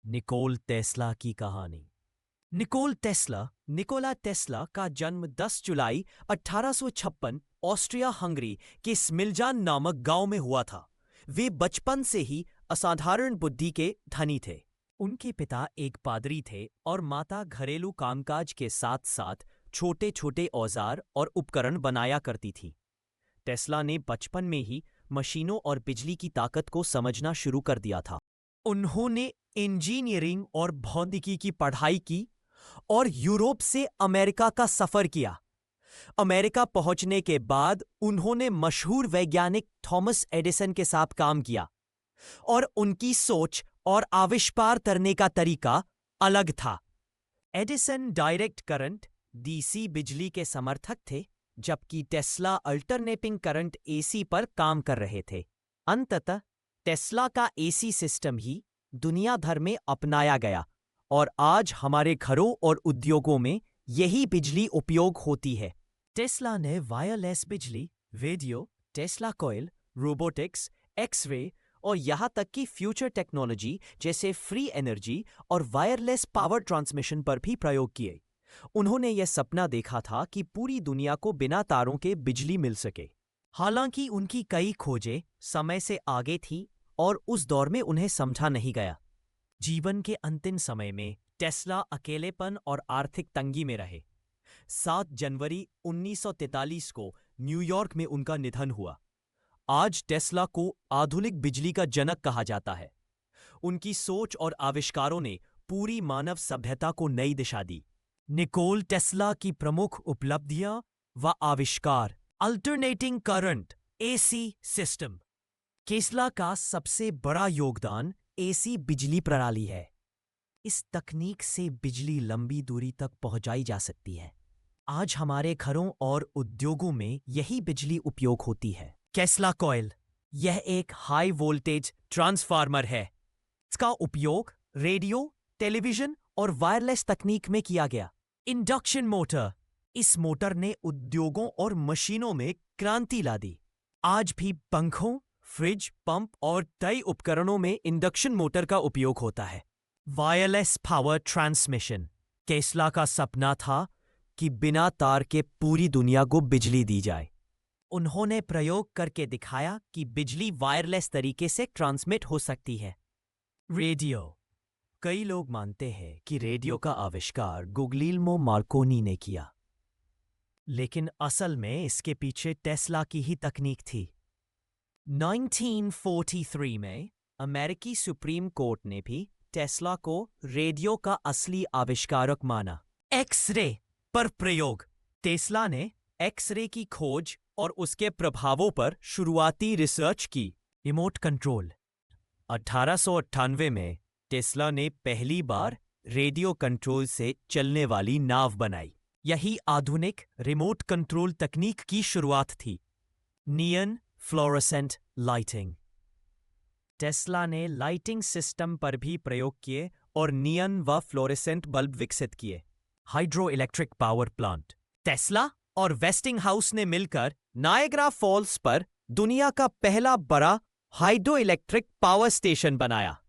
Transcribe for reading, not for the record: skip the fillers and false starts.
Nikola Tesla की कहानी। Nikola Tesla का जन्म 10 जुलाई 1856 ऑस्ट्रिया हंगरी के स्मिल्जान नामक गांव में हुआ था। वे बचपन से ही असाधारण बुद्धि के धनी थे। उनके पिता एक पादरी थे और माता घरेलू कामकाज के साथ साथ छोटे छोटे औजार और उपकरण बनाया करती थी। टेस्ला ने बचपन में ही मशीनों और बिजली की ताकत को समझना शुरू कर दिया था। उन्होंने इंजीनियरिंग और भौतिकी की पढ़ाई की और यूरोप से अमेरिका का सफर किया। अमेरिका पहुंचने के बाद उन्होंने मशहूर वैज्ञानिक थॉमस एडिसन के साथ काम किया और उनकी सोच और आविष्कार करने का तरीका अलग था। एडिसन डायरेक्ट करंट डीसी बिजली के समर्थक थे, जबकि टेस्ला अल्टरनेटिंग करंट एसी पर काम कर रहे थे। अंततः टेस्ला का एसी सिस्टम ही दुनिया भर में अपनाया गया और आज हमारे घरों और उद्योगों में यही बिजली उपयोग होती है। टेस्ला ने वायरलेस बिजली, radio, Tesla coil, robotics, X ray और यहाँ तक कि फ्यूचर टेक्नोलॉजी जैसे फ्री एनर्जी और वायरलेस पावर ट्रांसमिशन पर भी प्रयोग किए। उन्होंने यह सपना देखा था कि पूरी दुनिया को बिना तारों के बिजली मिल सके। हालांकि उनकी कई खोजें समय से आगे थी और उस दौर में उन्हें समझा नहीं गया। जीवन के अंतिम समय में टेस्ला अकेलेपन और आर्थिक तंगी में रहे। 7 जनवरी 1943 को न्यूयॉर्क में उनका निधन हुआ। आज टेस्ला को आधुनिक बिजली का जनक कहा जाता है। उनकी सोच और आविष्कारों ने पूरी मानव सभ्यता को नई दिशा दी। निकोल टेस्ला की प्रमुख उपलब्धियां व आविष्कार: alternating current AC system. Tesla का सबसे बड़ा योगदान एसी बिजली प्रणाली है। इस तकनीक से बिजली लंबी दूरी तक पहुंचाई जा सकती है। आज हमारे घरों और उद्योगों में यही बिजली उपयोग होती है। टेस्ला कॉइल, यह एक हाई वोल्टेज ट्रांसफार्मर है। इसका उपयोग रेडियो, टेलीविजन और वायरलेस तकनीक में किया गया। इंडक्शन मोटर, इस मोटर ने उद्योगों और मशीनों में क्रांति ला दी। आज भी पंखों, फ्रिज, पंप और कई उपकरणों में इंडक्शन मोटर का उपयोग होता है। वायरलेस पावर ट्रांसमिशन, टेस्ला का सपना था कि बिना तार के पूरी दुनिया को बिजली दी जाए। उन्होंने प्रयोग करके दिखाया कि बिजली वायरलेस तरीके से ट्रांसमिट हो सकती है। रेडियो, कई लोग मानते हैं कि रेडियो का आविष्कार गुग्लिएल्मो मार्कोनी ने किया, लेकिन असल में इसके पीछे टेस्ला की ही तकनीक थी। 1943 में अमेरिकी सुप्रीम कोर्ट ने भी टेस्ला को रेडियो का असली आविष्कारक माना। एक्स-रे पर प्रयोग, टेस्ला ने एक्स-रे की खोज और उसके प्रभावों पर शुरुआती रिसर्च की। रिमोट कंट्रोल, 1898 में टेस्ला ने पहली बार रेडियो कंट्रोल से चलने वाली नाव बनाई। यही आधुनिक रिमोट कंट्रोल तकनीक की शुरुआत थी। नियन फ्लोरोसेंट लाइटिंग, टेस्ला ने लाइटिंग सिस्टम पर भी प्रयोग किए और नियन व फ्लोरोसेंट बल्ब विकसित किए। Hydro electric power plant, Tesla और वेस्टिंगहाउस ने मिलकर नायग्रा फॉल्स पर दुनिया का पहला बड़ा हाइड्रो इलेक्ट्रिक पावर स्टेशन बनाया।